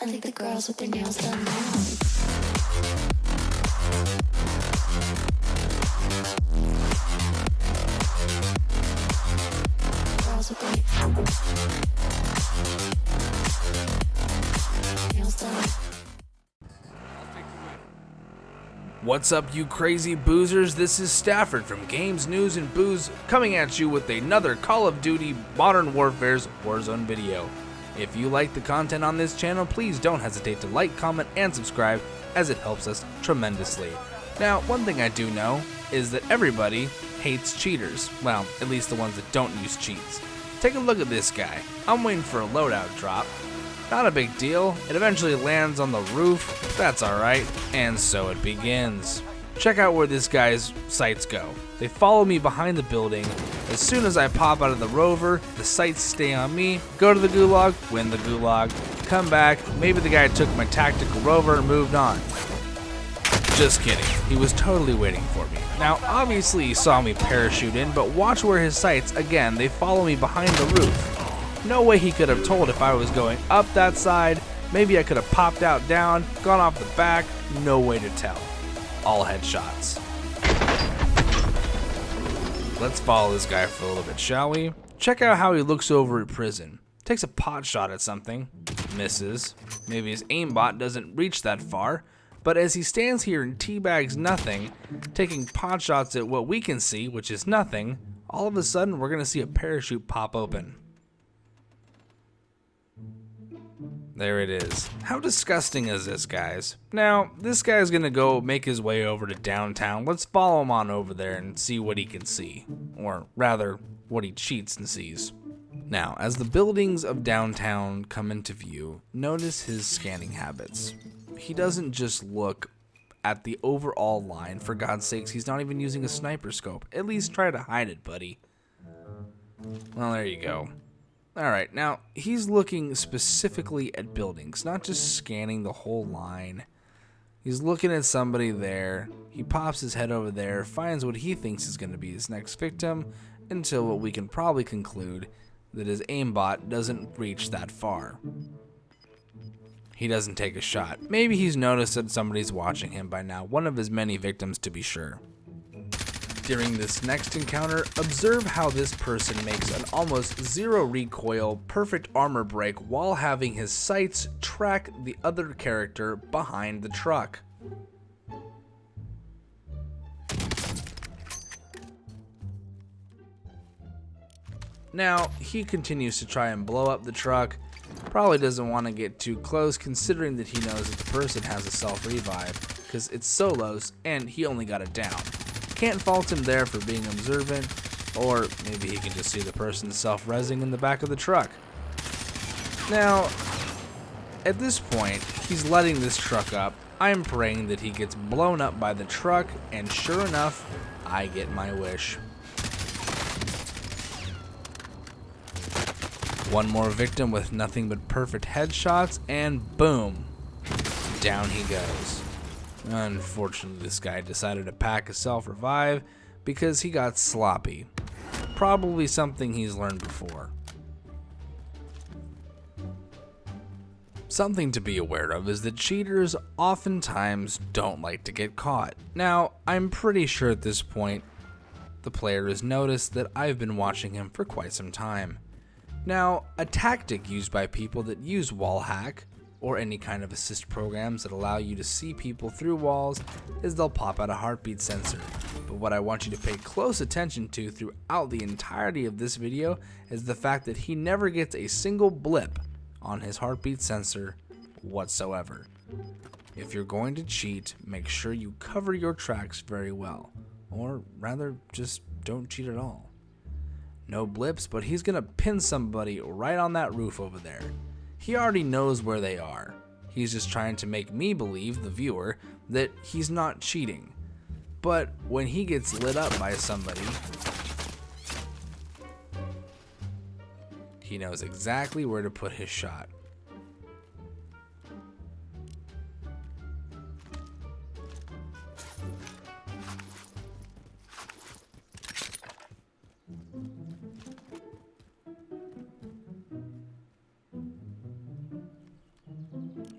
think the girls with their nails done now. Girls with their nails done. What's up, you crazy boozers? This is Stafford from Games, News, and Booze coming at you with another Call of Duty Modern Warfare's Warzone video. If you like the content on this channel, please don't hesitate to like, comment, and subscribe, as it helps us tremendously. Now, one thing I do know is that everybody hates cheaters. Well, at least the ones that don't use cheats. Take a look at this guy. I'm waiting for a loadout drop. Not a big deal, it eventually lands on the roof, that's alright, and so it begins. Check out where this guy's sights go. They follow me behind the building. As soon as I pop out of the rover, the sights stay on me, go to the gulag, win the gulag, come back, maybe the guy took my tactical rover and moved on. Just kidding, he was totally waiting for me. Now obviously he saw me parachute in, but watch where his sights, again, they follow me behind the roof. No way he could have told if I was going up that side. Maybe I could have popped out down, gone off the back, no way to tell. All headshots. Let's follow this guy for a little bit, shall we? Check out how he looks over at prison. Takes a pot shot at something, misses. Maybe his aimbot doesn't reach that far, but as he stands here and teabags nothing, taking pot shots at what we can see, which is nothing, all of a sudden we're gonna see a parachute pop open. There it is. How disgusting is this, guys? Now, this guy's gonna go make his way over to downtown. Let's follow him on over there and see what he can see. Or rather, what he cheats and sees. Now, as the buildings of downtown come into view, notice his scanning habits. He doesn't just look at the overall line. For God's sakes, he's not even using a sniper scope. At least try to hide it, buddy. Well, there you go. Alright, now, he's looking specifically at buildings, not just scanning the whole line. He's looking at somebody there, he pops his head over there, finds what he thinks is going to be his next victim, until what we can probably conclude that his aimbot doesn't reach that far. He doesn't take a shot. Maybe he's noticed that somebody's watching him by now, one of his many victims to be sure. During this next encounter, observe how this person makes an almost zero recoil, perfect armor break while having his sights track the other character behind the truck. Now, he continues to try and blow up the truck. Probably doesn't want to get too close considering that he knows that the person has a self-revive because it's solos and he only got it down. Can't fault him there for being observant, or maybe he can just see the person self-rezzing in the back of the truck. Now, at this point, he's letting this truck up. I'm praying that he gets blown up by the truck, and sure enough, I get my wish. One more victim with nothing but perfect headshots, and boom, down he goes. Unfortunately, this guy decided to pack a self-revive because he got sloppy. Probably something he's learned before. Something to be aware of is that cheaters oftentimes don't like to get caught. Now, I'm pretty sure at this point the player has noticed that I've been watching him for quite some time. Now, a tactic used by people that use wall hack or any kind of assist programs that allow you to see people through walls is they'll pop out a heartbeat sensor. But what I want you to pay close attention to throughout the entirety of this video is the fact that he never gets a single blip on his heartbeat sensor whatsoever. If you're going to cheat, make sure you cover your tracks very well, or rather just don't cheat at all. No blips, but he's gonna pin somebody right on that roof over there. He already knows where they are. He's just trying to make me believe, the viewer, that he's not cheating. But when he gets lit up by somebody, he knows exactly where to put his shot.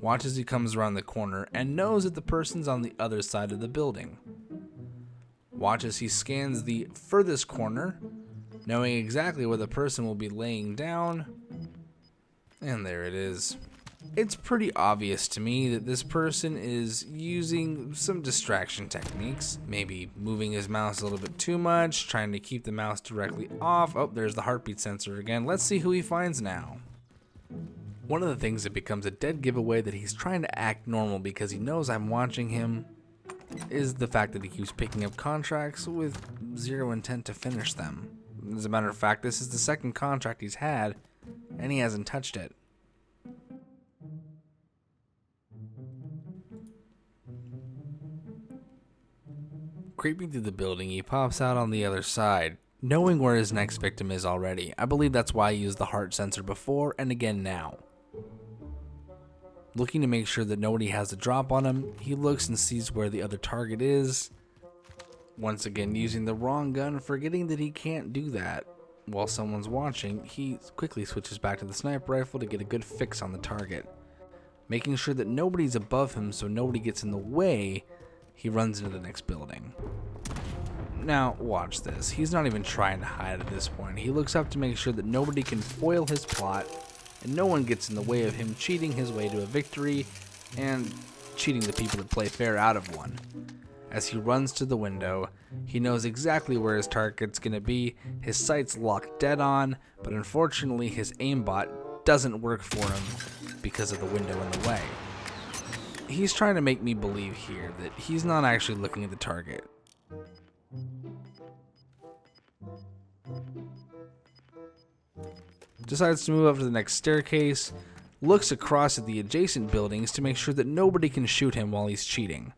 Watch as he comes around the corner and knows that the person's on the other side of the building. Watch as he scans the furthest corner, knowing exactly where the person will be laying down. And there it is. It's pretty obvious to me that this person is using some distraction techniques, maybe moving his mouse a little bit too much, trying to keep the mouse directly off. Oh, there's the heartbeat sensor again. Let's see who he finds now. One of the things that becomes a dead giveaway that he's trying to act normal because he knows I'm watching him is the fact that he keeps picking up contracts with zero intent to finish them. As a matter of fact, this is the second contract he's had, and he hasn't touched it. Creeping through the building, he pops out on the other side, knowing where his next victim is already. I believe that's why he used the heart sensor before and again now. Looking to make sure that nobody has a drop on him, he looks and sees where the other target is. Once again, using the wrong gun, forgetting that he can't do that while someone's watching, he quickly switches back to the sniper rifle to get a good fix on the target. Making sure that nobody's above him so nobody gets in the way, he runs into the next building. Now, watch this. He's not even trying to hide at this point. He looks up to make sure that nobody can foil his plot and no one gets in the way of him cheating his way to a victory and cheating the people that play fair out of one. As he runs to the window, he knows exactly where his target's going to be. His sight's locked dead on, but unfortunately his aimbot doesn't work for him because of the window in the way. He's trying to make me believe here that he's not actually looking at the target. Decides to move up to the next staircase, looks across at the adjacent buildings to make sure that nobody can shoot him while he's cheating.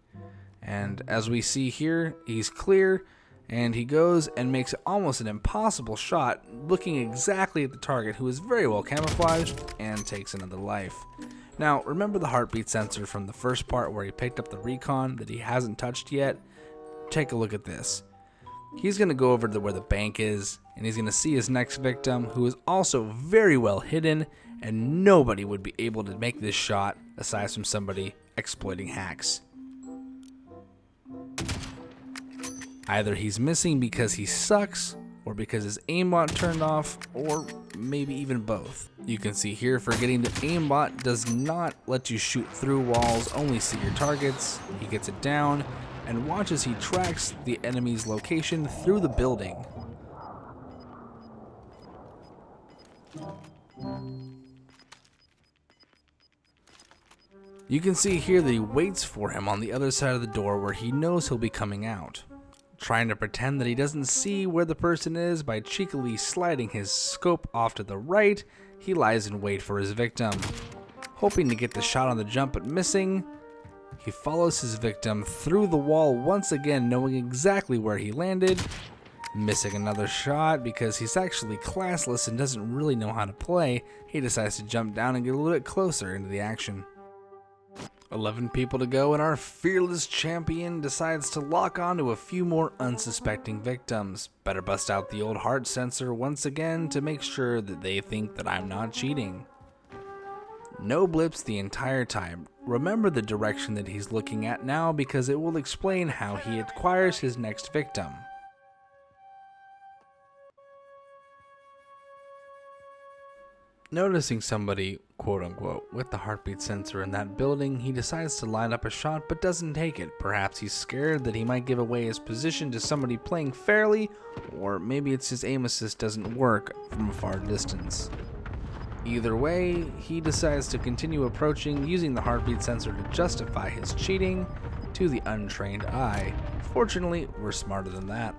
And as we see here, he's clear, and he goes and makes almost an impossible shot, looking exactly at the target, who is very well camouflaged, and takes another life. Now, remember the heartbeat sensor from the first part where he picked up the recon that he hasn't touched yet? Take a look at this. He's going to go over to where the bank is, and he's going to see his next victim, who is also very well hidden, and nobody would be able to make this shot aside from somebody exploiting hacks. Either he's missing because he sucks, or because his aimbot turned off, or maybe even both. You can see here, forgetting the aimbot does not let you shoot through walls, only see your targets. He gets it down, and watch as he tracks the enemy's location through the building. You can see here that he waits for him on the other side of the door where he knows he'll be coming out. Trying to pretend that he doesn't see where the person is by cheekily sliding his scope off to the right, he lies in wait for his victim. Hoping to get the shot on the jump but missing, he follows his victim through the wall once again, knowing exactly where he landed, missing another shot because he's actually classless and doesn't really know how to play. He decides to jump down and get a little bit closer into the action. 11 people to go, and our fearless champion decides to lock on to a few more unsuspecting victims. Better bust out the old heart sensor once again to make sure that they think that I'm not cheating. No blips the entire time. Remember the direction that he's looking at now because it will explain how he acquires his next victim. Noticing somebody, quote unquote, with the heartbeat sensor in that building, he decides to line up a shot but doesn't take it. Perhaps he's scared that he might give away his position to somebody playing fairly, or maybe it's his aim assist doesn't work from a far distance. Either way, he decides to continue approaching, using the heartbeat sensor to justify his cheating to the untrained eye. Fortunately, we're smarter than that.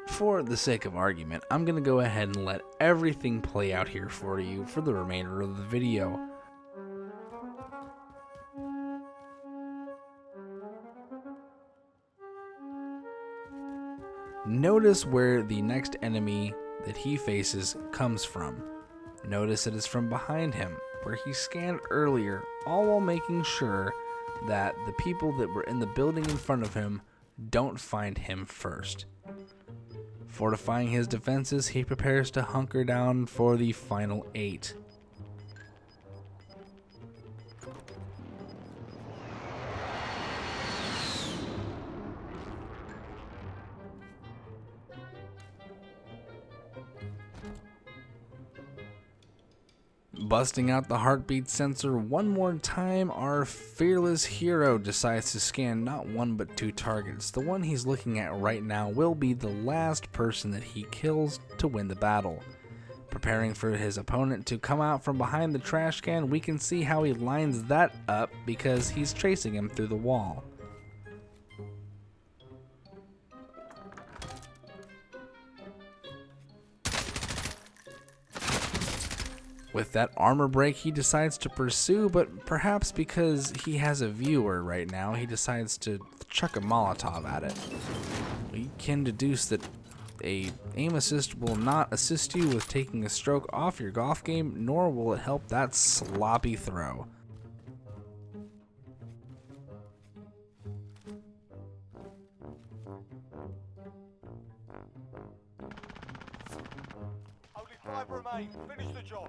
For the sake of argument, I'm going to go ahead and let everything play out here for you for the remainder of the video. Notice where the next enemy that he faces comes from. Notice it is from behind him, where he scanned earlier, all while making sure that the people that were in the building in front of him don't find him first. Fortifying his defenses, he prepares to hunker down for the final 8. Busting out the heartbeat sensor one more time, our fearless hero decides to scan not 1 but 2 targets. The one he's looking at right now will be the last person that he kills to win the battle. Preparing for his opponent to come out from behind the trash can, we can see how he lines that up because he's chasing him through the wall. With that armor break, he decides to pursue, but perhaps because he has a viewer right now, he decides to chuck a Molotov at it. We can deduce that a aim assist will not assist you with taking a stroke off your golf game, nor will it help that sloppy throw. Only 5 remain. Finish the job.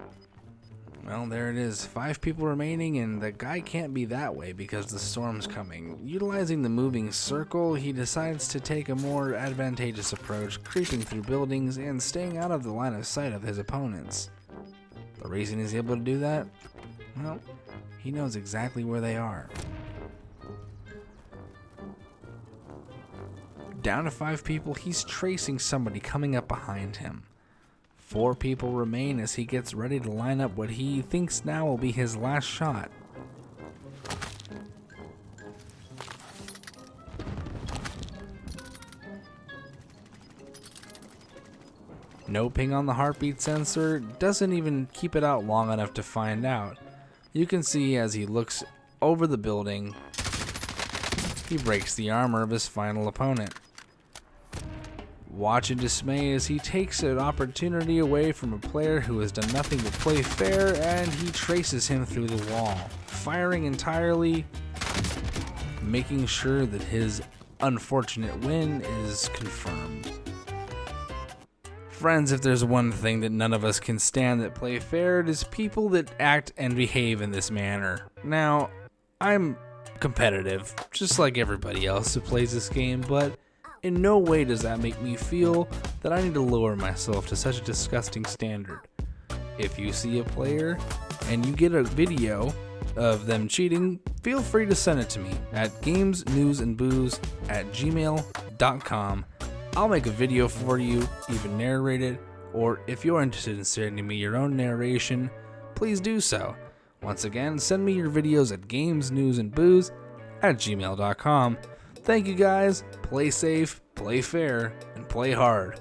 Well, there it is. 5 people remaining, and the guy can't be that way because the storm's coming. Utilizing the moving circle, he decides to take a more advantageous approach, creeping through buildings and staying out of the line of sight of his opponents. The reason he's able to do that? Well, he knows exactly where they are. Down to 5 people, he's tracing somebody coming up behind him. 4 people remain as he gets ready to line up what he thinks now will be his last shot. No ping on the heartbeat sensor, doesn't even keep it out long enough to find out. You can see as he looks over the building, he breaks the armor of his final opponent. Watch in dismay as he takes an opportunity away from a player who has done nothing but play fair, and he traces him through the wall, firing entirely, making sure that his unfortunate win is confirmed. Friends, if there's one thing that none of us can stand that play fair, it is people that act and behave in this manner. Now, I'm competitive, just like everybody else who plays this game, but in no way does that make me feel that I need to lower myself to such a disgusting standard. If you see a player and you get a video of them cheating, feel free to send it to me at gamesnewsandbooze@gmail.com. I'll make a video for you, even narrate it, or if you're interested in sending me your own narration, please do so. Once again, send me your videos at gamesnewsandbooze@gmail.com. Thank you guys, play safe, play fair, and play hard.